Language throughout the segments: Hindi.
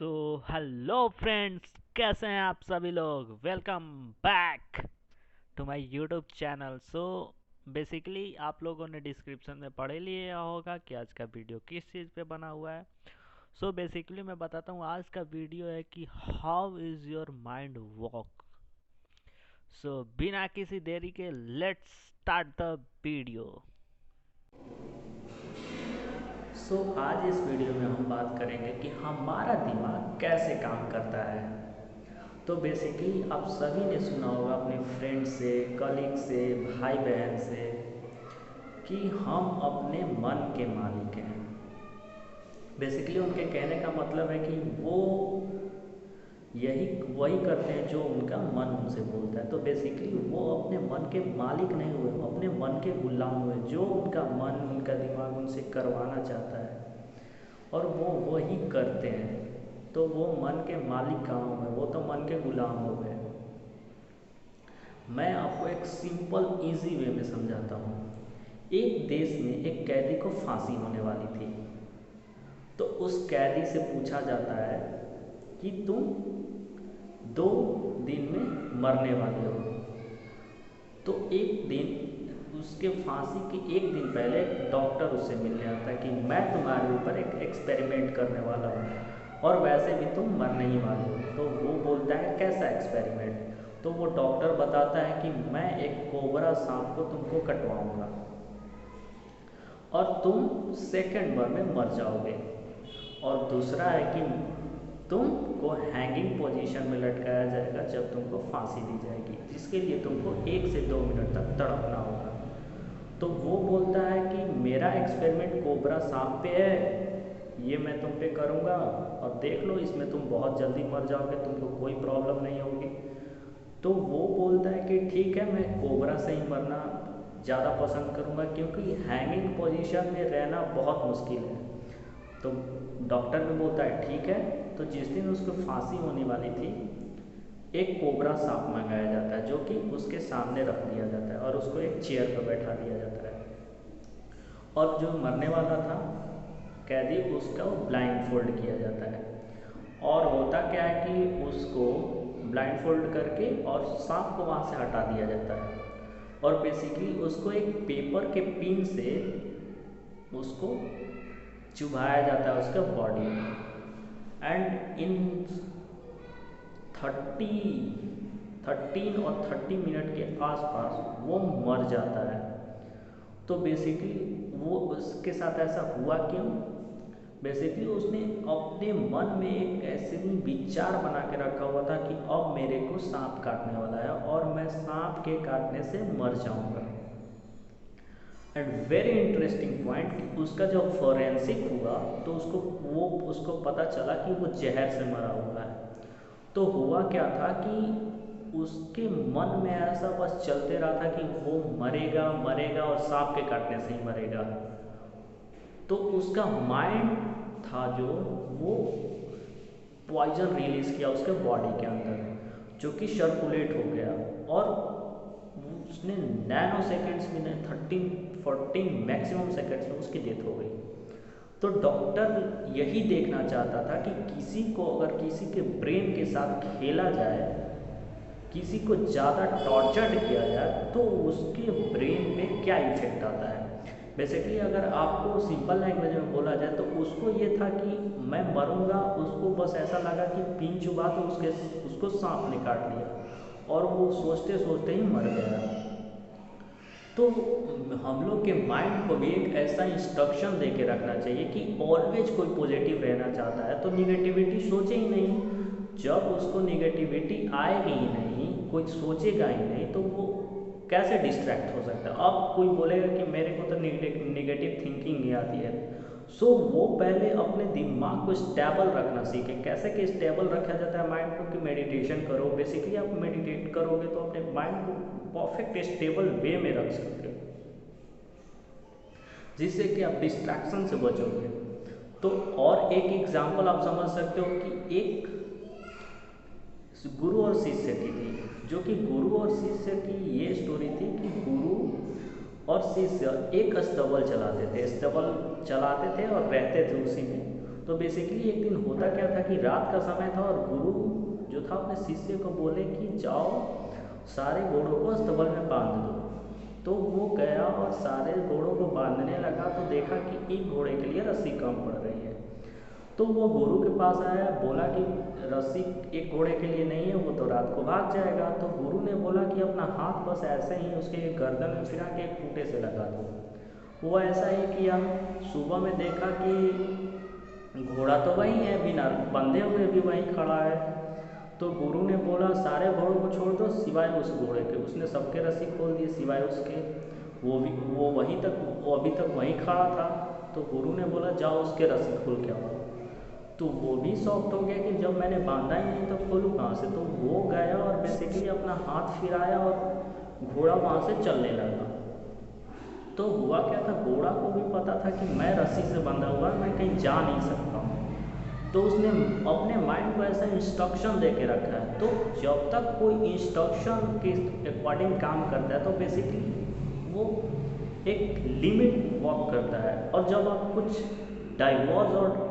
सो हेलो फ्रेंड्स, कैसे हैं आप सभी लोग। Welcome back to my YouTube channel. Basically आप लोगों ने डिस्क्रिप्शन में पढ़ लिया होगा कि आज का वीडियो किस चीज़ पे बना हुआ है। बेसिकली मैं बताता हूँ, आज का वीडियो है कि how is your mind work. बिना किसी देरी के लेट्स स्टार्ट द वीडियो। आज इस वीडियो में हम बात करेंगे कि हमारा दिमाग कैसे काम करता है। तो बेसिकली आप सभी ने सुना होगा अपने फ्रेंड से, कलीग से, भाई बहन से कि हम अपने मन के मालिक हैं। बेसिकली उनके कहने का मतलब है कि वो यही वही करते हैं जो उनका मन उनसे बोलता है। तो बेसिकली वो अपने मन के मालिक नहीं हुए, अपने मन के गुलाम हुए। जो उनका मन, उनका दिमाग उनसे करवाना चाहता है और वो वही करते हैं, तो वो मन के मालिक कहाँ हुए, वो तो मन के गुलाम हो गए। मैं आपको एक सिंपल इजी वे में समझाता हूँ। एक देश में एक कैदी को फांसी होने वाली थी। तो उस कैदी से पूछा जाता है कि तुम 2 दिन में मरने वाले हो। तो एक दिन उसके फांसी के एक दिन पहले एक डॉक्टर उससे मिलने आता है कि मैं तुम्हारे ऊपर एक एक्सपेरिमेंट करने वाला हूँ और वैसे भी तुम मरने ही वाले हो। तो वो बोलता है कैसा एक्सपेरिमेंट। तो वो डॉक्टर बताता है कि मैं एक कोबरा सांप को तुमको कटवाऊंगा और तुम सेकंड भर में मर जाओगे। और दूसरा है कि तुमको हैंगिंग पोजीशन में लटकाया जाएगा जब तुमको फांसी दी जाएगी, जिसके लिए तुमको 1 से 2 मिनट तक तड़पना होगा। तो वो बोलता है कि मेरा एक्सपेरिमेंट कोबरा सांप पे है, ये मैं तुम पे करूँगा और देख लो, इसमें तुम बहुत जल्दी मर जाओगे, तुमको कोई प्रॉब्लम नहीं होगी। तो वो बोलता है कि ठीक है, मैं कोबरा से ही मरना ज़्यादा पसंद करूँगा क्योंकि हैंगिंग पोजीशन में रहना बहुत मुश्किल है। तो डॉक्टर भी बोलता है ठीक है। तो जिस दिन उसको फांसी होने वाली थी, एक कोबरा सांप मंगाया जाता है जो कि उसके सामने रख दिया जाता है और उसको एक चेयर पर बैठा दिया जाता है। और जो मरने वाला था कैदी, उसका ब्लाइंड फोल्ड किया जाता है। और होता क्या है कि उसको ब्लाइंड फोल्ड करके और सांप को वहाँ से हटा दिया जाता है और बेसिकली उसको एक पेपर के पिन से उसको चुभाया जाता है उसका बॉडी में। एंड इन 13 और 30 मिनट के आसपास वो मर जाता है। तो बेसिकली वो उसके साथ ऐसा हुआ क्यों? बेसिकली उसने अपने मन में एक ऐसे ही विचार बना के रखा हुआ था कि अब मेरे को सांप काटने वाला है और मैं सांप के काटने से मर जाऊंगा। एंड वेरी इंटरेस्टिंग पॉइंट कि उसका जब फॉरेंसिक हुआ तो उसको पता चला कि वो जहर से मरा हुआ है। तो हुआ क्या था कि उसके मन में ऐसा बस चलते रहा था कि वो मरेगा मरेगा और सांप के काटने से ही मरेगा। तो उसका माइंड था जो वो पॉइजन रिलीज किया उसके बॉडी के अंदर, जो कि सर्कुलेट हो गया और उसने नैनो सेकेंड्स में, 13-14 मैक्सिमम सेकेंड्स में उसकी डेथ हो गई। तो डॉक्टर यही देखना चाहता था कि किसी को अगर किसी के ब्रेन के साथ खेला जाए, किसी को ज़्यादा टॉर्चर्ड किया जाए तो उसके ब्रेन पे क्या इफेक्ट आता है। बेसिकली अगर आपको सिंपल लैंग्वेज में बोला जाए तो उसको ये था कि मैं मरूंगा, उसको बस ऐसा लगा कि पिन चुभा तो उसको सांप ने काट लिया और वो सोचते सोचते ही मर गया। तो हम लोग के माइंड को भी एक ऐसा इंस्ट्रक्शन दे के रखना चाहिए कि ऑलवेज कोई पॉजिटिव रहना चाहता है तो निगेटिविटी सोचे ही नहीं। जब उसको निगेटिविटी आएगी ही नहीं, कोई सोचेगा ही नहीं, तो वो कैसे डिस्ट्रैक्ट हो सकता है। अब कोई बोलेगा कि मेरे को तो निगेटिव थिंकिंग ही आती है। वो पहले अपने दिमाग को स्टेबल रखना सीखे। कैसे कि स्टेबल रखा जाता है माइंड को, कि मेडिटेशन करो। बेसिकली आप मेडिटेट करोगे तो अपने माइंड को परफेक्ट स्टेबल वे में रख सकते हो, जिससे कि आप डिस्ट्रैक्शन से बचोगे। तो और एक एग्जांपल आप समझ सकते हो कि एक गुरु और शिष्य की थी, जो कि गुरु और शिष्य की ये स्टोरी थी कि गुरु और शिष्य एक अस्तबल चलाते थे और रहते थे उसी में। तो बेसिकली एक दिन होता क्या था कि रात का समय था और गुरु जो था अपने शिष्य को बोले कि जाओ सारे घोड़ों को अस्तबल में बांध दो। तो वो गया और सारे घोड़ों को बांधने लगा तो देखा कि एक घोड़े के लिए रस्सी कम पड़ रही है। तो वो गुरु के पास आया, बोला कि रस्सी एक घोड़े के लिए नहीं है, वो तो रात को भाग जाएगा। तो गुरु ने बोला कि अपना हाथ बस ऐसे ही उसके गर्दन में फिरा के एक खूंटे से लगा दो। वो ऐसा ही किया। सुबह में देखा कि घोड़ा तो वही है, बिना बंधे हुए भी वहीं खड़ा है। तो गुरु ने बोला सारे घोड़ों को छोड़ दो सिवाय उस घोड़े के। उसने सबके रस्सी खोल दिए सिवाय उसके। वो वहीं तक, वो अभी तक वहीं खड़ा था। तो गुरु ने बोला जाओ उसके रस्सी खोल के आओ। तो वो भी शॉक्ड हो गया कि जब मैंने बांधा ही नहीं तो खोलूँ कहाँ से। तो वो गया और बेसिकली अपना हाथ फिराया और घोड़ा वहाँ से चलने लगा। तो हुआ क्या था, घोड़ा को भी पता था कि मैं रस्सी से बंधा हुआ, मैं कहीं जा नहीं सकता हूँ। तो उसने अपने माइंड को ऐसा इंस्ट्रक्शन दे के रखा है। तो जब तक कोई इंस्ट्रक्शन के अकॉर्डिंग काम करता है तो बेसिकली वो एक लिमिट वर्क करता है। और जब आप कुछ डाइवर्स और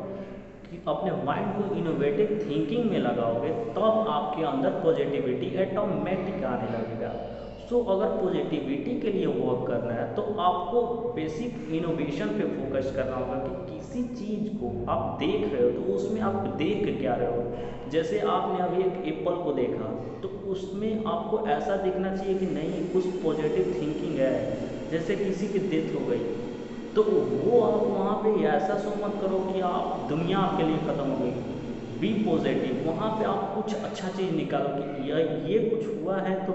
अपने माइंड को इनोवेटिव थिंकिंग में लगाओगे तब आपके अंदर पॉजिटिविटी ऑटोमेटिक आने लगेगा। सो अगर पॉजिटिविटी के लिए वर्क करना है तो आपको बेसिक इनोवेशन पे फोकस करना होगा कि किसी चीज़ को आप देख रहे हो तो उसमें आप देख क्या रहे हो। जैसे आपने अभी एक एप्पल को देखा तो उसमें आपको ऐसा दिखना चाहिए कि नहीं कुछ पॉजिटिव थिंकिंग है। जैसे किसी की डेथ हो गई तो वो आप वहाँ पे ऐसा सो मत करो कि आप दुनिया आपके लिए ख़त्म हो गई। बी पॉजिटिव, वहाँ पे आप कुछ अच्छा चीज़ निकालो कि ये कुछ हुआ है तो